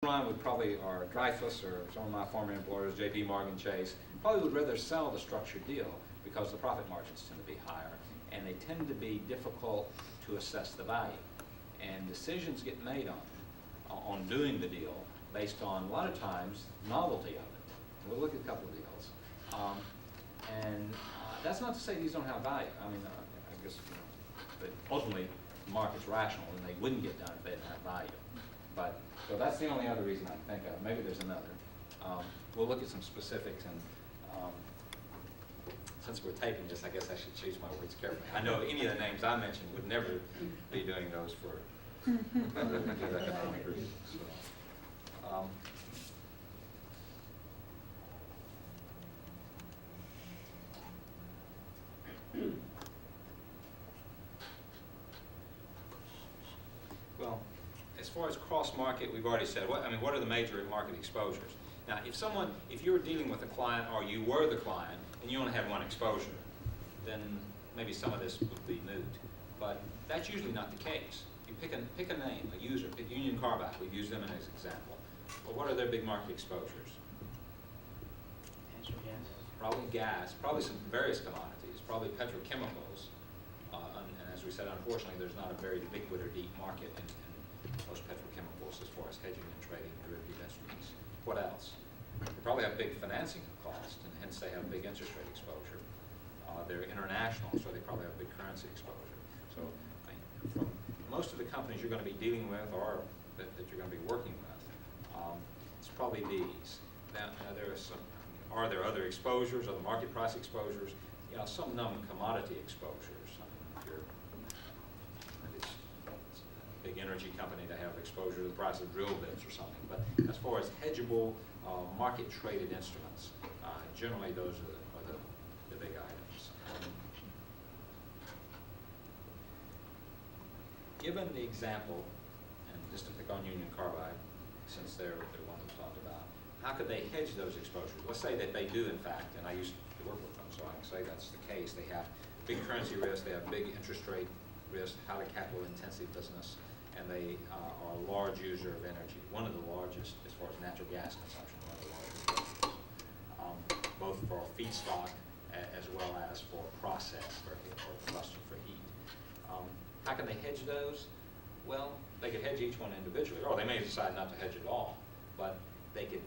Line would probably, or Dreyfus, or some of my former employers, J.P. Morgan Chase, probably would rather sell the structured deal because the profit margins tend to be higher, and they tend to be difficult to assess the value. And decisions get made on doing the deal based on, a lot of times, novelty of it. We'll look at a couple of deals. That's not to say these don't have value. I mean, I guess, but ultimately, the market's rational, and they wouldn't get done if they didn't have value. So that's the only other reason I can think of. Maybe there's another. We'll look at some specifics, and since we're taping this, I guess I should choose my words carefully. I know any of the names I mentioned would never be doing those for economic reasons. So, well, as far as cross-market, we've already said, what are the major market exposures? Now, if you're dealing with a client, or you were the client, and you only had one exposure, then maybe some of this would be moot. But that's usually not the case. You pick a name, a user, pick Union Carbide, we've used them as an example. Well, what are their big market exposures? Natural gas. Probably gas, probably some various commodities, probably petrochemicals. And as we said, unfortunately, there's not a very liquid or deep market in most petrochemicals as far as hedging and trading derivative instruments. What else? They probably have big financing costs, and hence they have big interest rate exposure. They're international, so they probably have big currency exposure. So from most of the companies you're going to be dealing with, or that you're going to be working with, it's probably these. Now are there other exposures, other market price exposures? Some non-commodity exposures. Big energy company to have exposure to the price of drill bits or something. But as far as hedgeable, market-traded instruments, generally those are the big items. Given the example, and just to pick on Union Carbide, since they're one we talked about, how could they hedge those exposures? Let's say that they do, in fact, and I used to work with them, so I can say that's the case. They have big currency risk, they have big interest rate risk, highly capital-intensive business, and they are a large user of energy, one of the largest as far as natural gas consumption, one of the largest, both for feedstock as well as for process, for combustion for heat. How can they hedge those? Well, they could hedge each one individually, or they may decide not to hedge at all, but they could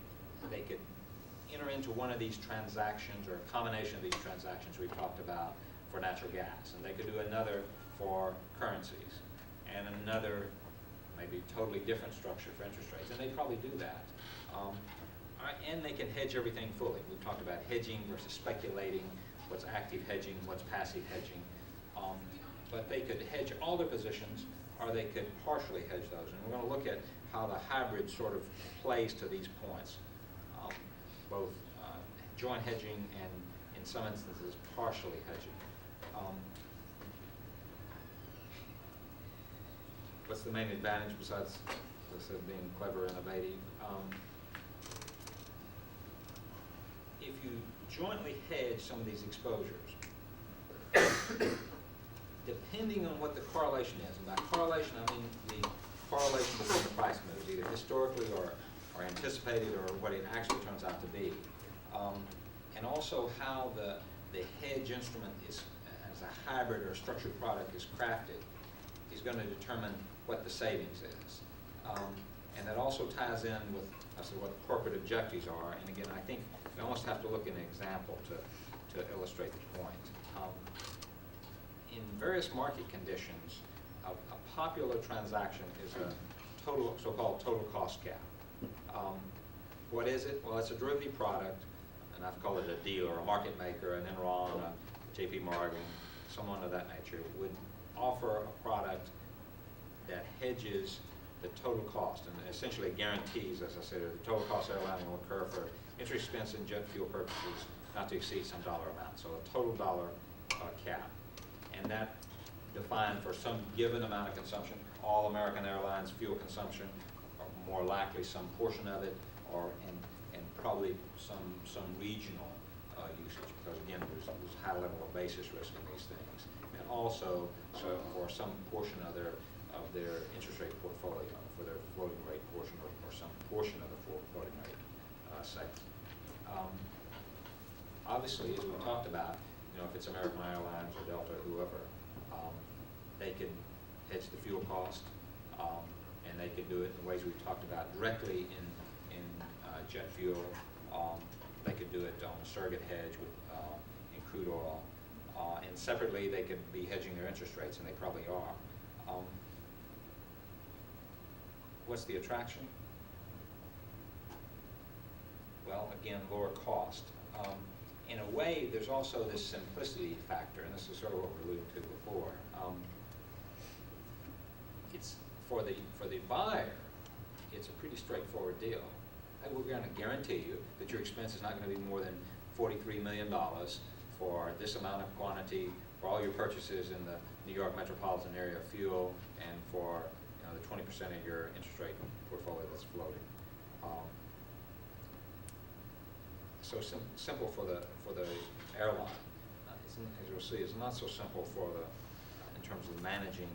enter into one of these transactions, or a combination of these transactions we've talked about for natural gas, and they could do another for currencies, and another maybe totally different structure for interest rates, and they probably do that. And they can hedge everything fully. We've talked about hedging versus speculating, what's active hedging, what's passive hedging. But they could hedge all their positions, or they could partially hedge those. And we're going to look at how the hybrid sort of plays to these points, both joint hedging and, in some instances, partially hedging. What's the main advantage besides, as I said, being clever and innovative? If you jointly hedge some of these exposures, depending on what the correlation is, and by correlation I mean the correlation between the price moves, either historically or anticipated, or what it actually turns out to be, and also how the hedge instrument is, as a hybrid or a structured product, is crafted, is going to determine what the savings is. And that also ties in with, what corporate objectives are. And again, I think we almost have to look at an example to illustrate the point. In various market conditions, a popular transaction is a so-called total cost cap. What is it? Well, it's a derivative product, and I've called it a dealer, a market maker, an Enron, a J.P. Morgan, someone of that nature would offer a product that hedges the total cost, and essentially guarantees, as I said, the total cost of airline will occur for interest expense and jet fuel purposes not to exceed some dollar amount. So a total dollar cap. And that defined for some given amount of consumption, all American Airlines fuel consumption, or more likely some portion of it, or and probably some regional usage, because again, there's high level of basis risk in these things. And also, so for some portion of their of their interest rate portfolio for their floating rate portion or some portion of the floating rate segment. Obviously, as we talked about, if it's American Airlines or Delta, whoever, they can hedge the fuel cost, and they can do it in the ways we've talked about directly in jet fuel. They could do it on a surrogate hedge in crude oil, and separately they could be hedging their interest rates, and they probably are. What's the attraction? Well, again, lower cost. In a way, there's also this simplicity factor, and this is sort of what we alluded to before. It's for the buyer, it's a pretty straightforward deal. We're going to guarantee you that your expense is not going to be more than $43 million for this amount of quantity for all your purchases in the New York metropolitan area of fuel, and for the 20% of your interest rate portfolio that's floating. So simple for the airline. As you'll see, it's not so simple in terms of managing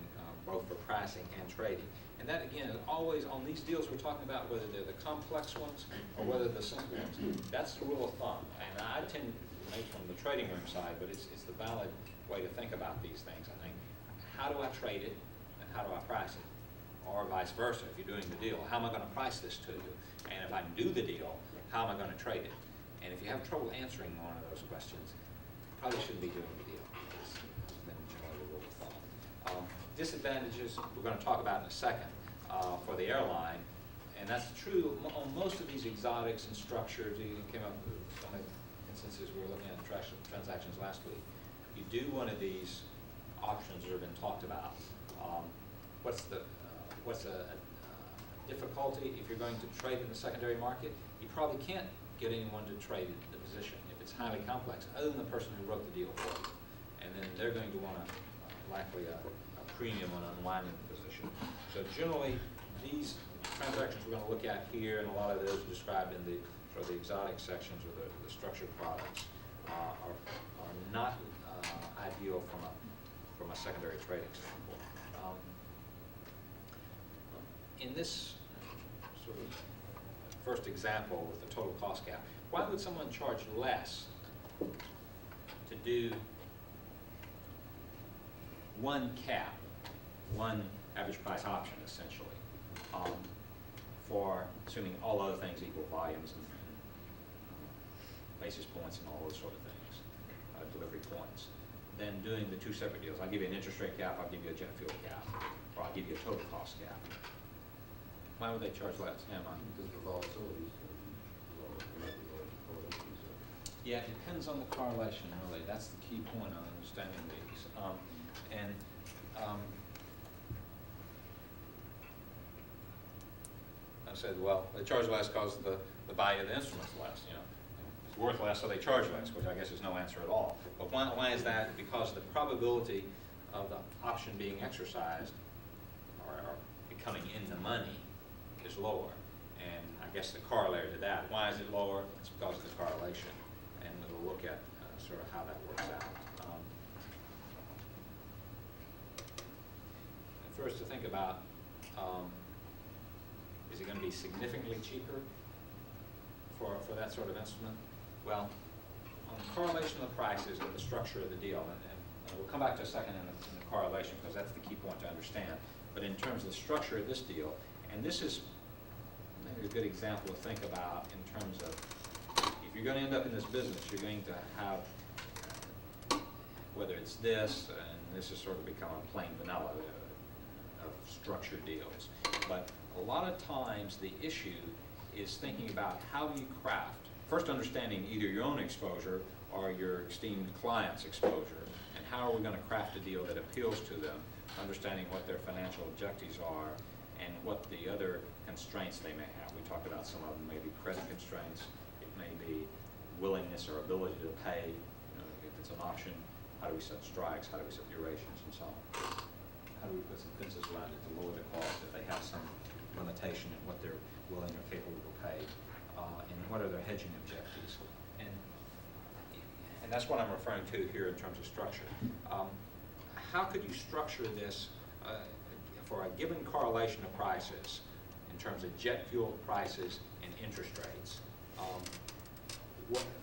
both for pricing and trading. And that, again, is always on these deals we're talking about, whether they're the complex ones or whether they're the simple ones. That's the rule of thumb. And I tend to make from the trading room side, but it's the valid way to think about these things, I think. How do I trade it, and how do I price it? Or vice versa, if you're doing the deal, how am I going to price this to you? And if I do the deal, how am I going to trade it? And if you have trouble answering one of those questions, you probably shouldn't be doing the deal. It's been generally the rule of thumb. Disadvantages we're going to talk about in a second for the airline, and that's true on most of these exotics and structures. You came up with some instances we were looking at transactions last week. You do one of these options that have been talked about. What's a difficulty if you're going to trade in the secondary market? You probably can't get anyone to trade the position if it's highly complex, other than the person who wrote the deal for you. And then they're going to want likely a premium on unwinding the position. So generally, these transactions we're going to look at here, and a lot of those are described in the sort of the exotic sections or the structured products, are not ideal from a secondary trading standpoint. In this sort of first example with the total cost gap, why would someone charge less to do one cap, one average price option essentially, for assuming all other things equal, volumes and basis points and all those sort of things, delivery points, than doing the two separate deals? I'll give you an interest rate cap, I'll give you a jet fuel cap, or I'll give you a total cost cap. Why would they charge less? Yeah, Mike? Because the volatility is Yeah, it depends on the correlation, really. That's the key point on understanding these. I said, well, they charge less because the value of the instrument's less. It's worth less, so they charge less, which I guess is no answer at all. But why is that? Because the probability of the option being exercised or becoming in the money is lower. And I guess the corollary to that, why is it lower? It's because of the correlation. And we'll look at sort of how that works out. First, to think about, is it going to be significantly cheaper for that sort of instrument? Well, on the correlation of the prices and the structure of the deal, and we'll come back to a second in the correlation because that's the key point to understand. But in terms of the structure of this deal, and this is maybe a good example to think about in terms of, if you're going to end up in this business, you're going to have, whether it's this, and this has sort of become a plain vanilla of structured deals. But a lot of times the issue is thinking about how you craft, first understanding either your own exposure or your esteemed client's exposure, and how are we going to craft a deal that appeals to them, understanding what their financial objectives are and what the other constraints they may have. We talked about some of them, maybe credit constraints, it may be willingness or ability to pay, if it's an option, how do we set strikes, how do we set durations, and so on. How do we put some fences around it to lower the cost if they have some limitation in what they're willing or capable to pay, and what are their hedging objectives. And that's what I'm referring to here in terms of structure. How could you structure this for a given correlation of prices in terms of jet fuel prices and interest rates,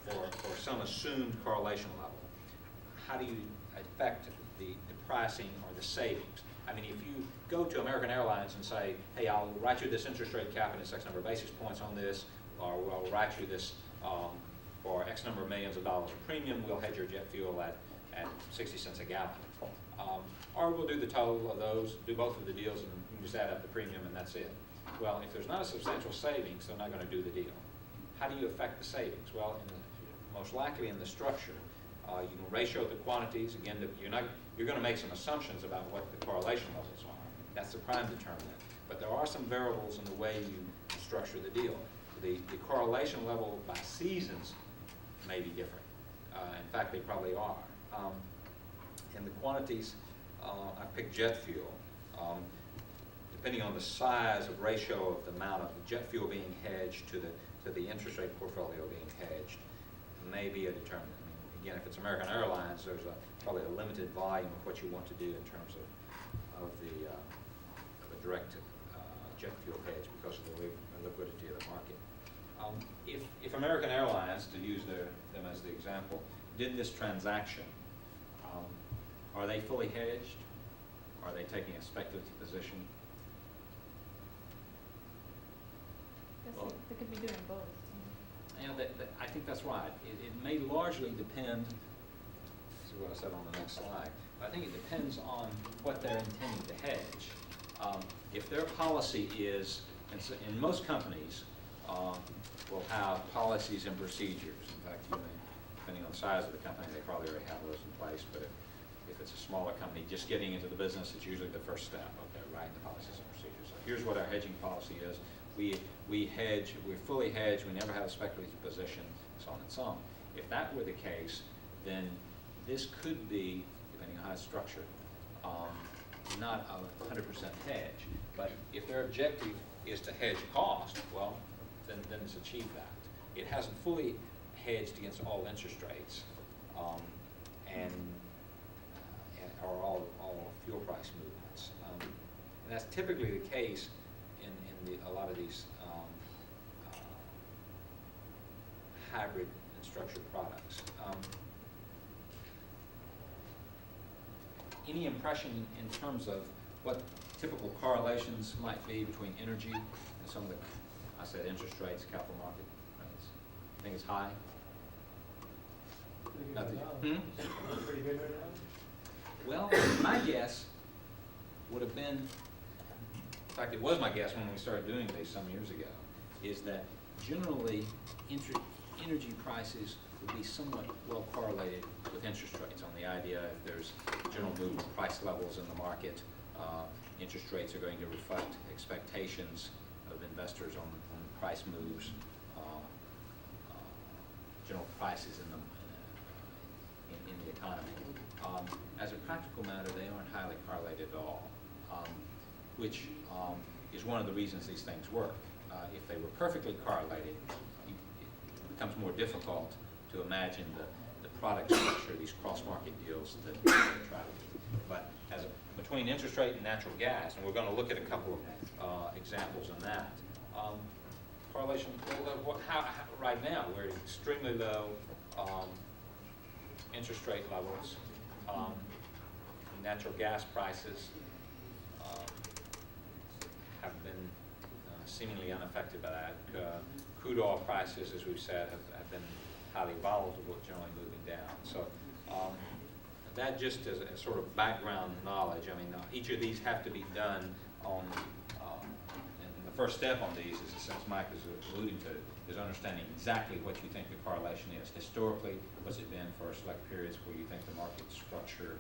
for some assumed correlation level, how do you affect the pricing or the savings? I mean, if you go to American Airlines and say, hey, I'll write you this interest rate cap and it's X number of basis points on this, or I'll write you this for X number of millions of dollars of premium, we'll hedge your jet fuel at 60 cents a gallon. Or we'll do the total of those, do both of the deals, and you can just add up the premium and that's it. Well, if there's not a substantial savings, they're not going to do the deal. How do you affect the savings? Well, most likely in the structure, you can ratio the quantities. Again, you're going to make some assumptions about what the correlation levels are. That's the prime determinant. But there are some variables in the way you structure the deal. The correlation level by seasons may be different. In fact, they probably are. In the quantities, I picked jet fuel. Depending on the size of ratio of the amount of jet fuel being hedged to the interest rate portfolio being hedged, may be a determinant. I mean, again, if it's American Airlines, there's probably a limited volume of what you want to do in terms of a direct jet fuel hedge because of the liquidity of the market. If American Airlines, to use them as the example, did this transaction, are they fully hedged? Are they taking a speculative position? Well, they could be doing both. You know, I think that's right. It may largely depend, this is what I said on the next slide, but I think it depends on what they're intending to hedge. If their policy is, in most companies, will have policies and procedures. In fact, depending on the size of the company, they probably already have those in place, but if it's a smaller company just getting into the business, it's usually the first step, okay, writing the policies and procedures. So here's what our hedging policy is. We hedge, we're fully hedged, we never have a speculative position, so on and so on. If that were the case, then this could be, depending on how it's structured, not a 100% hedge. But if their objective is to hedge cost, well, then it's achieved that. It hasn't fully hedged against all interest rates or all fuel price movements. And that's typically the case in a lot of these hybrid and structured products. Any impression in terms of what typical correlations might be between energy and some of the, I said interest rates, capital market rates? I think it's high. Pretty good Pretty good right now? Well, my guess would have been, in fact, it was my guess when we started doing these some years ago, is that generally energy prices would be somewhat well correlated with interest rates on the idea if there's general movement of price levels in the market, interest rates are going to reflect expectations of investors on price moves, general prices in the economy. As a practical matter, they aren't highly correlated at all, which is one of the reasons these things work. If they were perfectly correlated, it becomes more difficult to imagine the product structure of these cross-market deals that we're trying to do. But between interest rate and natural gas, and we're going to look at a couple of examples on that, correlation, right now we're at extremely low interest rate levels. Natural gas prices have been seemingly unaffected by that. Crude oil prices, as we've said, have been highly volatile, generally moving down. So that just as a sort of background knowledge. I mean, each of these have to be done on, and the first step on these is, since Mike is alluding to, is understanding exactly what you think the correlation is. Historically, what's it been for select periods where you think the market structure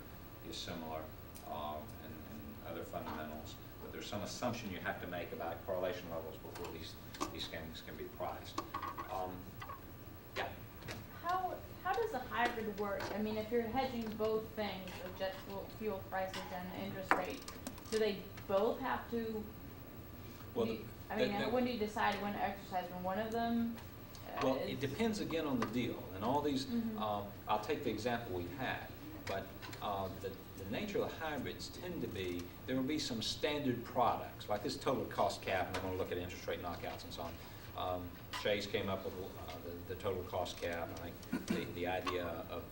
is similar, and other fundamentals. But there's some assumption you have to make about correlation levels before these things can be priced. Yeah. How does a hybrid work? I mean, if you're hedging both things, the jet fuel prices and the interest rate, do they both have to? Well, when do you decide when to exercise when one of them? Well, it depends again on the deal, and all these. I'll take the example we had, but the the nature of the hybrids tend to be, there will be some standard products, like this total cost cap, and I'm gonna look at interest rate knockouts and so on. Chase came up with the total cost cap, I think the idea of